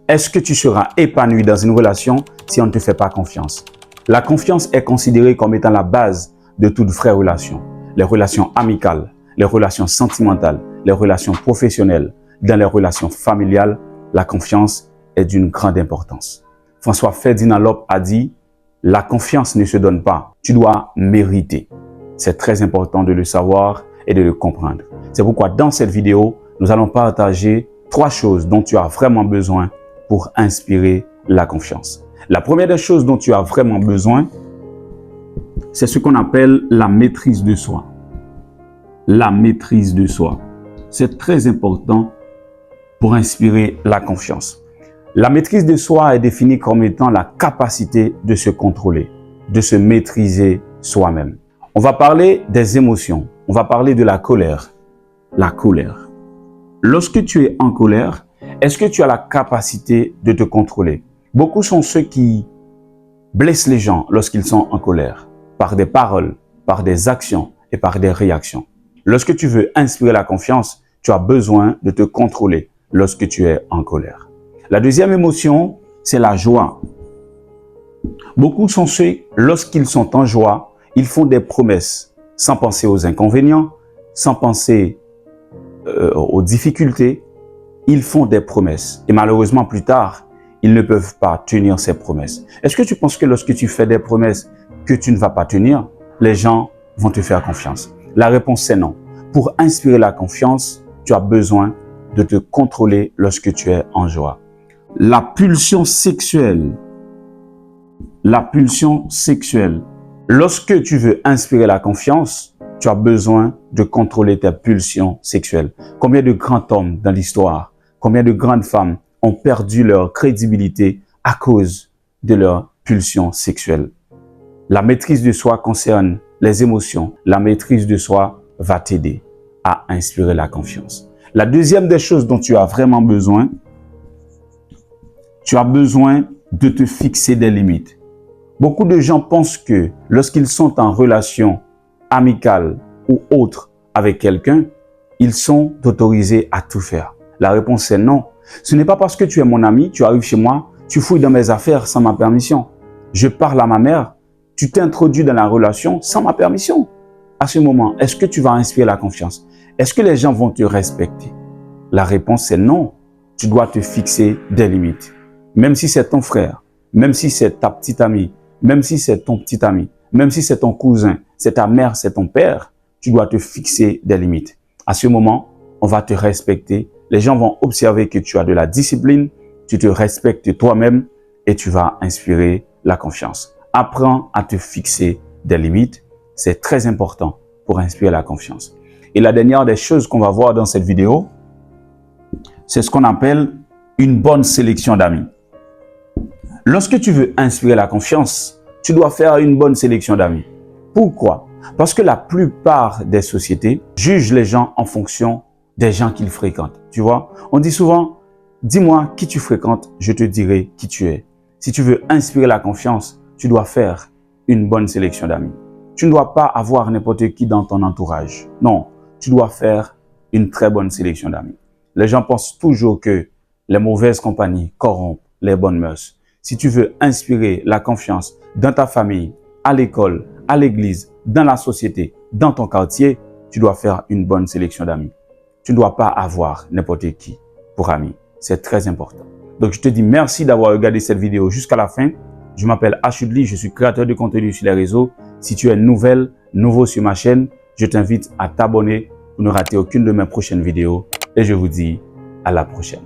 Est-ce que tu seras épanoui dans une relation si on ne te fait pas confiance? La confiance est considérée comme étant la base de toute vraie relation. Les relations amicales, les relations sentimentales, les relations professionnelles, dans les relations familiales, la confiance est d'une grande importance. François Ferdinand Lop a dit « La confiance ne se donne pas, tu dois mériter ». C'est très important de le savoir et de le comprendre. C'est pourquoi dans cette vidéo, nous allons partager 3 choses dont tu as vraiment besoin pour inspirer la confiance. La première des choses dont tu as vraiment besoin, c'est ce qu'on appelle la maîtrise de soi. La maîtrise de soi. C'est très important pour inspirer la confiance. La maîtrise de soi est définie comme étant la capacité de se contrôler, de se maîtriser soi-même. On va parler des émotions. On va parler de la colère. La colère. Lorsque tu es en colère, est-ce que tu as la capacité de te contrôler? Beaucoup sont ceux qui blessent les gens lorsqu'ils sont en colère, par des paroles, par des actions et par des réactions. Lorsque tu veux inspirer la confiance, tu as besoin de te contrôler lorsque tu es en colère. La deuxième émotion, c'est la joie. Beaucoup sont ceux, lorsqu'ils sont en joie, ils font des promesses sans penser aux inconvénients, sans penser aux difficultés. Ils font des promesses et malheureusement plus tard, ils ne peuvent pas tenir ces promesses. Est-ce que tu penses que lorsque tu fais des promesses que tu ne vas pas tenir, les gens vont te faire confiance? La réponse c'est non. Pour inspirer la confiance, tu as besoin de te contrôler lorsque tu es en joie. La pulsion sexuelle. La pulsion sexuelle. Lorsque tu veux inspirer la confiance, tu as besoin de contrôler tes pulsions sexuelles. Combien de grands hommes dans l'histoire, combien de grandes femmes ont perdu leur crédibilité à cause de leur pulsion sexuelle? La maîtrise de soi concerne les émotions. La maîtrise de soi va t'aider à inspirer la confiance. La deuxième des choses dont tu as vraiment besoin, tu as besoin de te fixer des limites. Beaucoup de gens pensent que lorsqu'ils sont en relation amicale ou autre avec quelqu'un, ils sont autorisés à tout faire. La réponse est non. Ce n'est pas parce que tu es mon ami, tu arrives chez moi, tu fouilles dans mes affaires sans ma permission. Je parle à ma mère, tu t'introduis dans la relation sans ma permission. À ce moment, est-ce que tu vas inspirer la confiance? Est-ce que les gens vont te respecter? La réponse est non. Tu dois te fixer des limites. Même si c'est ton frère, même si c'est ta petite amie, même si c'est ton petit ami, même si c'est ton cousin, c'est ta mère, c'est ton père, tu dois te fixer des limites. À ce moment, on va te respecter. Les gens vont observer que tu as de la discipline, tu te respectes toi-même et tu vas inspirer la confiance. Apprends à te fixer des limites. C'est très important pour inspirer la confiance. Et la dernière des choses qu'on va voir dans cette vidéo, c'est ce qu'on appelle une bonne sélection d'amis. Lorsque tu veux inspirer la confiance, tu dois faire une bonne sélection d'amis. Pourquoi? Parce que la plupart des sociétés jugent les gens en fonction des gens qu'ils fréquentent. Tu vois, on dit souvent, dis-moi qui tu fréquentes, je te dirai qui tu es. Si tu veux inspirer la confiance, tu dois faire une bonne sélection d'amis. Tu ne dois pas avoir n'importe qui dans ton entourage. Non, tu dois faire une très bonne sélection d'amis. Les gens pensent toujours que les mauvaises compagnies corrompent les bonnes mœurs. Si tu veux inspirer la confiance dans ta famille, à l'école, à l'église, dans la société, dans ton quartier, tu dois faire une bonne sélection d'amis. Tu ne dois pas avoir n'importe qui pour ami. C'est très important. Donc, je te dis merci d'avoir regardé cette vidéo jusqu'à la fin. Je m'appelle Achudli, je suis créateur de contenu sur les réseaux. Si tu es nouveau sur ma chaîne, je t'invite à t'abonner pour ne rater aucune de mes prochaines vidéos. Et je vous dis à la prochaine.